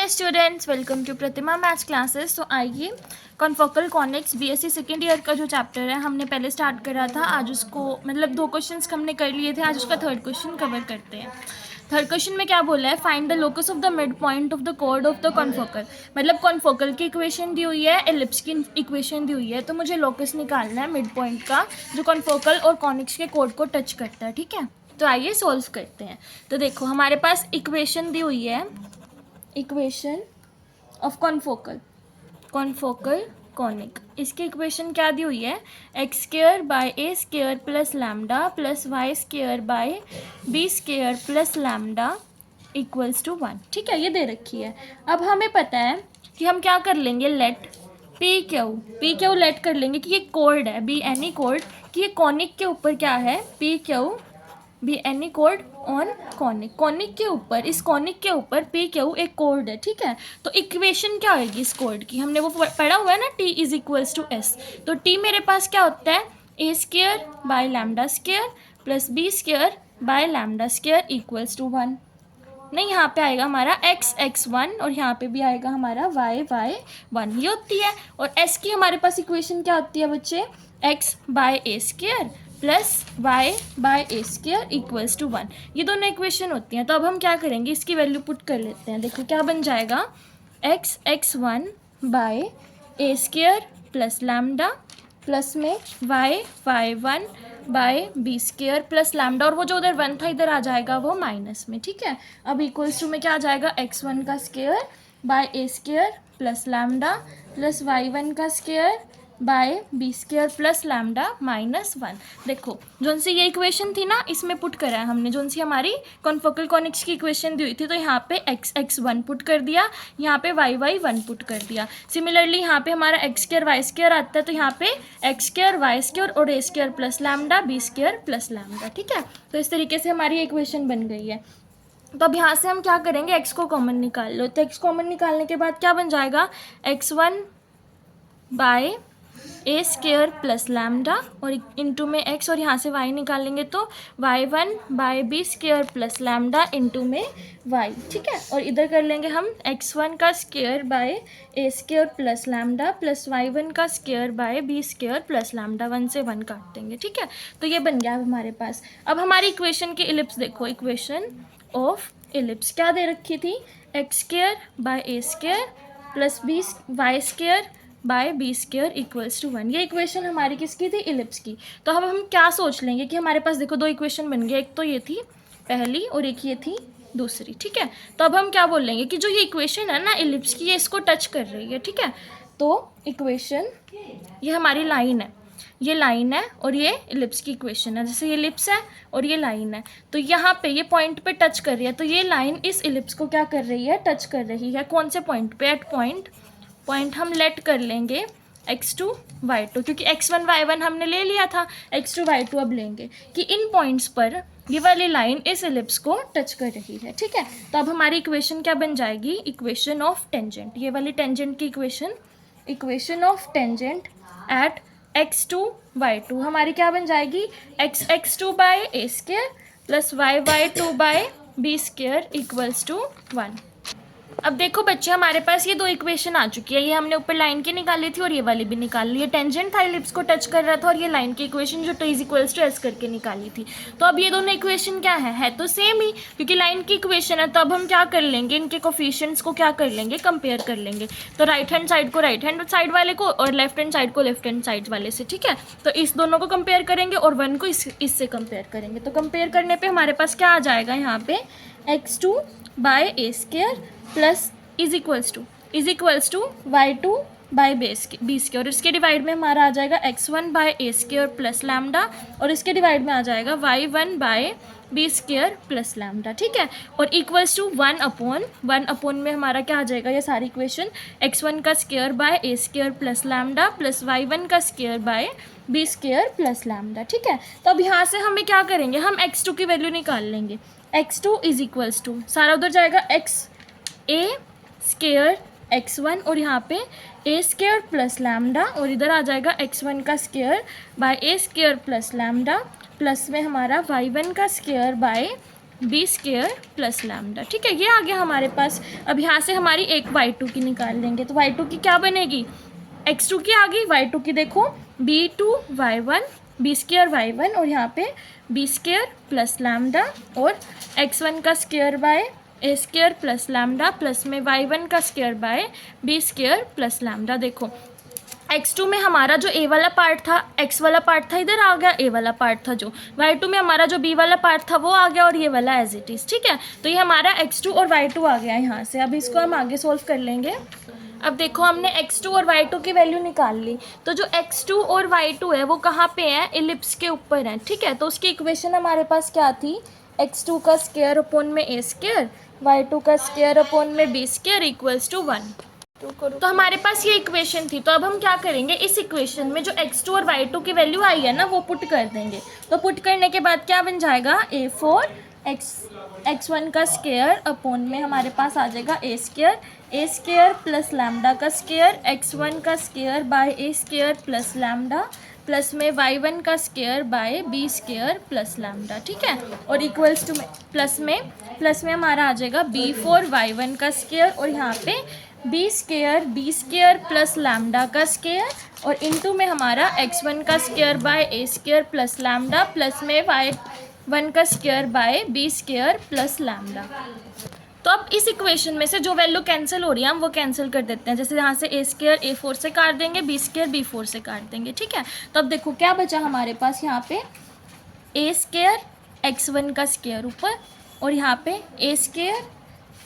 Dear students, welcome to Pratima maths classes. तो आइए confocal conics BSc second year का जो चैप्टर है हमने पहले स्टार्ट करा था, आज उसको मतलब 2 क्वेश्चंस हमने कर लिए थे, आज उसका थर्ड क्वेश्चन कवर करते हैं। थर्ड क्वेश्चन में क्या बोला है, find the locus of the mid point of the chord of the confocal. मतलब कॉन्फोकल की इक्वेशन दी हुई है, एलिप्स की इक्वेशन दी हुई है, तो मुझे लोकस निकालना है मिड पॉइंट का जो कॉन्फोकल और कॉनिक्स के कॉर्ड को टच करता है। ठीक है, तो आइए सॉल्व करते हैं। तो देखो हमारे पास इक्वेशन दी हुई है, इक्वेशन ऑफ कॉन्फोकल कॉनिक। इसकी इक्वेशन क्या दी हुई है, x square by a square plus lambda plus Y square by B square plus lambda equals to 1। ठीक है, ये दे रखी है। अब हमें पता है कि हम क्या कर लेंगे, लेट पी क्यू लेट कर लेंगे कि ये कोड है, बी एनी कोड, कि ये कॉनिक के ऊपर क्या है, P Q be any code on conic के ऊपर, इस कॉनिक के ऊपर पी क्यू एक कोड है। ठीक है, तो इक्वेशन क्या होगी इस कोड की, हमने वो पढ़ा हुआ है ना, T is equals to S. तो टी मेरे पास क्या होता है, A square by lambda square plus B square by lambda square equals to 1। नहीं, यहाँ पे आएगा हमारा x1 और यहाँ पे भी आएगा हमारा y1, ये होती है। और s की हमारे पास इक्वेशन क्या होती है बच्चे, x by a square plus y by a square equals to 1, ये दोनों इक्वेशन होती हैं। तो अब हम क्या करेंगे, इसकी वैल्यू पुट कर लेते हैं। देखो क्या बन जाएगा, x1 by a square plus lambda plus में y1 by B square plus lambda, और वो जो उधर 1 था इधर आ जाएगा वो माइनस में। ठीक है, अब इक्वल्स टू में क्या आ जाएगा, x1 का square by a square plus lambda plus y1 का square by B square plus lambda minus 1। देखो जोन सी ये इक्वेशन थी ना, इसमें पुट करा है हमने, जोन सी हमारी कॉन्फोकल कॉनिक्स की इक्वेशन दी हुई थी, तो यहाँ पे x1 पुट कर दिया, यहाँ पे y1 पुट कर दिया। सिमिलरली यहाँ पे हमारा x स्क्वायर वाई स्क्वायर आता है, तो यहाँ पे x स्क्वायर वाई स्क्वायर और A square plus lambda B square plus lambda. ठीक है, तो इस तरीके से हमारी इक्वेशन बन गई है। तो अब यहाँ से हम क्या करेंगे, x को कॉमन निकाल लो। तो x कॉमन निकालने के बाद क्या बन जाएगा, x1 by a square plus lambda और इंटू में x, और यहाँ से y निकालेंगे तो y1 by B square plus lambda into में y। ठीक है, और इधर कर लेंगे हम x1 का square by a square plus lambda plus y1 का square by B square plus lambda, 1 से 1 काट देंगे। ठीक है, तो ये बन गया अब हमारे पास। अब हमारी इक्वेशन की इलिप्स देखो, इक्वेशन ऑफ इलिप्स क्या दे रखी थी, x square by a square plus b y square by B square equals to 1। ये इक्वेशन हमारी किसकी थी, इलिप्स की। तो अब हम क्या सोच लेंगे कि हमारे पास देखो 2 इक्वेशन बन गए, एक तो ये थी पहली और एक ये थी दूसरी। ठीक है, तो अब हम क्या बोल लेंगे कि जो ये इक्वेशन है ना इलिप्स की, ये इसको टच कर रही है। ठीक है, तो इक्वेशन ये हमारी लाइन है, ये लाइन है और ये इलिप्स की इक्वेशन है। जैसे ये इलिप्स है और ये लाइन है, तो यहाँ पे ये पॉइंट पे टच कर रही है, तो ये लाइन इस इलिप्स को क्या कर रही है, टच कर रही है। कौन से पॉइंट पे, एट पॉइंट हम लेट कर लेंगे x2 y2, क्योंकि x1 y1 हमने ले लिया था, x2 y2 अब लेंगे कि इन पॉइंट्स पर ये वाली लाइन इस एलिप्स को टच कर रही है। ठीक है, तो अब हमारी इक्वेशन क्या बन जाएगी, इक्वेशन ऑफ टेंजेंट, ये वाली टेंजेंट की equation of tangent at x2 y2 हमारी क्या बन जाएगी, x2 by a square plus y2 by B square equals to 1। अब देखो बच्चे, हमारे पास ये 2 इक्वेशन आ चुकी है, ये हमने ऊपर लाइन की निकाली थी और ये वाली भी निकाल ली है। टेंजेंट था, इलिप्स को टच कर रहा था, और ये लाइन की इक्वेशन जो T is equals to S करके निकाली थी। तो अब ये दोनों इक्वेशन क्या है तो सेम ही, क्योंकि लाइन की इक्वेशन है। तो अब हम क्या कर लेंगे, इनके कोफिशिएंट्स को क्या कर लेंगे, कंपेयर कर लेंगे। तो राइट हैंड साइड को राइट हैंड साइड वाले को और लेफ्ट हैंड साइड को लेफ्ट हैंड साइड वाले से। ठीक है, तो इस दोनों को कंपेयर करेंगे और 1 को इससे कंपेयर करेंगे। तो कंपेयर करने पर हमारे पास क्या आ जाएगा, यहाँ पे x2 by a square plus is equals to y2 by B square, और इसके डिवाइड में हमारा आ जाएगा x1 by a square plus lambda, और इसके डिवाइड में आ जाएगा y1 by B square plus lambda. ठीक है, और इक्वल्स टू 1 अपॉन में हमारा क्या आ जाएगा, ये सारी इक्वेशन x1 का square by a square plus lambda plus y1 का square by B square plus lambda. ठीक है, तो अब यहाँ से हमें क्या करेंगे, हम x2 की वैल्यू निकाल लेंगे। x2 इज इक्वल्स टू, सारा उधर जाएगा x ए स्क्वायर x1 और यहाँ पे ए स्क्वायर प्लस लैम्डा, और इधर आ जाएगा x1 का square by a square plus lambda plus में हमारा y1 का square by B square plus lambda. ठीक है, ये आ गया हमारे पास। अब यहाँ से हमारी एक y2 की निकाल लेंगे, तो y2 की क्या बनेगी, x2 की आ गई, y2 की देखो b2 y1 B square y1 और यहाँ पे बी स्क्वायर प्लस लैम्डा और x1 का square by a square plus lambda plus में y1 का square by B square plus lambda. देखो x2 में हमारा जो a वाला पार्ट था, x वाला पार्ट था, इधर आ गया a वाला पार्ट था जो, y2 में हमारा जो b वाला पार्ट था वो आ गया और ये वाला एज इट इज़। ठीक है, तो ये हमारा x2 और y2 आ गया यहाँ से। अब इसको हम आगे सोल्व कर लेंगे। अब देखो हमने x2 और y2 की वैल्यू निकाल ली, तो जो x2 और y2 है वो कहाँ पे है, इलिप्स के ऊपर है। ठीक है, तो उसकी इक्वेशन हमारे पास क्या थी, x2 का स्क्वायर अपॉन में a स्क्वायर, y2 का स्क्वायर अपॉन में b स्क्वायर इक्वल्स टू 1। तो हमारे पास ये इक्वेशन थी। तो अब हम क्या करेंगे, इस इक्वेशन में जो x2 और y2 की वैल्यू आई है ना वो पुट कर देंगे। तो पुट करने के बाद क्या बन जाएगा, a4 x1 का स्क्वायर अपॉन में हमारे पास आ जाएगा ए स्क्वायर प्लस लैम्डा का स्क्वायर x1 का square by a square plus lambda plus में y1 का square by B square plus lambda. ठीक है, और इक्वल्स टू में प्लस में हमारा आ जाएगा b4 y1 का स्क्वायर और यहाँ पे बी स्क्वायर प्लस लैम्डा का स्क्वायर और इनटू में हमारा x1 का square by a square plus lambda plus में y1 का square by B square plus lambda. तो अब इस इक्वेशन में से जो वैल्यू कैंसिल हो रही है हम वो कैंसिल कर देते हैं। जैसे यहाँ से ए स्क्वायर a4 से काट देंगे, बी स्क्वायर b4 से काट देंगे। ठीक है, तो अब देखो क्या बचा हमारे पास, यहाँ पे ए स्क्वायर x1 का स्क्वायर ऊपर और यहाँ पे ए स्क्वायर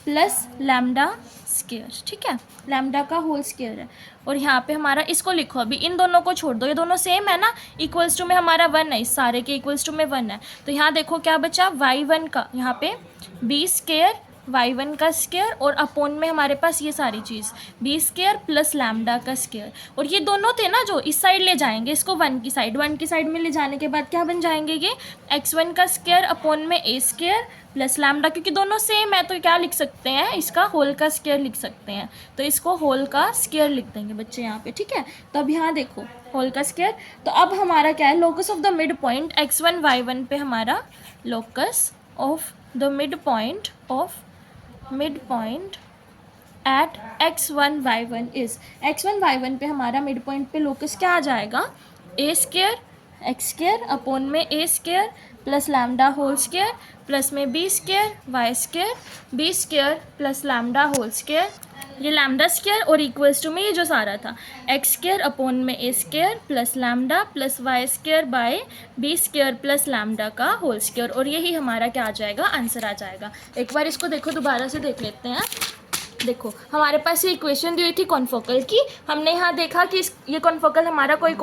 प्लस लैम्डा स्क्वायर। ठीक है, लैम्डा का होल स्क्वायर है और यहाँ पे हमारा, इसको लिखो अभी, इन दोनों को छोड़ दो, ये दोनों सेम है ना, इक्वल्स टू में हमारा 1 है, इस सारे के इक्वल्स टू में 1 है। तो यहाँ देखो क्या बचा, y1 का यहाँ पे बी स्क्वायर y1 का स्क्वायर और अपोन में हमारे पास ये सारी चीज़ बी स्क्वायर प्लस लैम्डा का स्क्वायर, और ये दोनों थे ना जो इस साइड ले जाएंगे इसको 1 की साइड में ले जाने के बाद क्या बन जाएंगे, ये x1 का स्क्वायर अपोन में ए स्क्वायर प्लस लैम्डा, क्योंकि दोनों सेम है तो क्या लिख सकते हैं, इसका होल का स्क्वायर लिख सकते हैं, तो इसको होल का स्क्वायर लिख देंगे बच्चे यहाँ पे। ठीक है, तो अब यहाँ देखो होल का स्क्वायर। तो अब हमारा क्या है, locus of the mid point x1 y1 पे हमारा locus of the mid point at x1 y1 is, x1 y1 पे हमारा मिड पॉइंट पे लोकस क्या आ जाएगा, ए स्क्वायर एक्स स्क्वायर अपॉन में A square plus lambda whole square plus में B square Y square B square plus lambda whole square, ये lambda square और इक्वल्स टू में ये जो सारा था एक्स स्क्वायर अपॉन में A square plus lambda plus Y square by B square plus lambda का होल स्क्वायर, और यही हमारा क्या आ जाएगा, आंसर आ जाएगा। एक बार इसको देखो, दोबारा से देख लेते हैं। देखो हमारे पास ये इक्वेशन दी हुई थी कॉन्फोकल की, हमने यहाँ देखा कि ये कॉन्फोकल हमारा कोई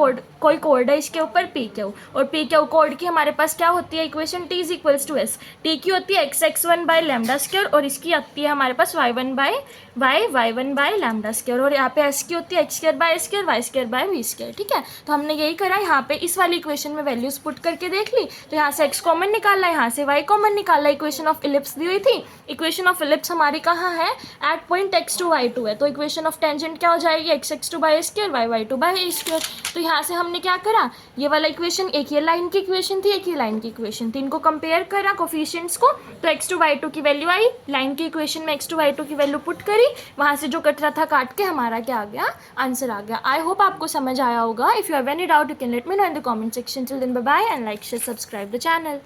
कोड है इसके ऊपर पी क्यू, और पी क्यू कोड की हमारे पास क्या होती है equation, T is equals to S, T की होती है x1 बाय लैम्डा स्क्वायर और इसकी आती है हमारे पास y1 बाय लैम्डा स्क्वायर, और यहाँ पे एस की होती है x square by square Y square by b square. ठीक है, तो हमने यही करा, यहाँ पे इस वाली इक्वेशन में वैल्यूज पुट करके देख ली, तो यहाँ से x कॉमन निकाला, यहाँ से y कॉमन निकाला, इक्वेशन ऑफ इलिप्स दी हुई थी, इक्वेशन ऑफ इलिप्स हमारी कहाँ है, एट पॉइंट x2 y2 है, तो इक्वेशन ऑफ टेंजेंट क्या हो जाएगी, x2 by square y2 by a square. तो यहाँ से हमने क्या करा, ये वाला इक्वेशन, एक ये लाइन की इक्वेशन थी, एक ये लाइन की इक्वेशन थी, इनको कंपेयर करा कोफिशिएंट्स को, तो x2 y2 की वैल्यू आई, लाइन की इक्वेशन में x2 y2 की वैल्यू पुट करी, वहाँ से जो कट रहा था काट के हमारा क्या आ गया, आंसर आ गया। आई होप आपको समझ आया होगा। If you have any doubt you can let me know in the comment section. Till then bye bye and like share subscribe the channel.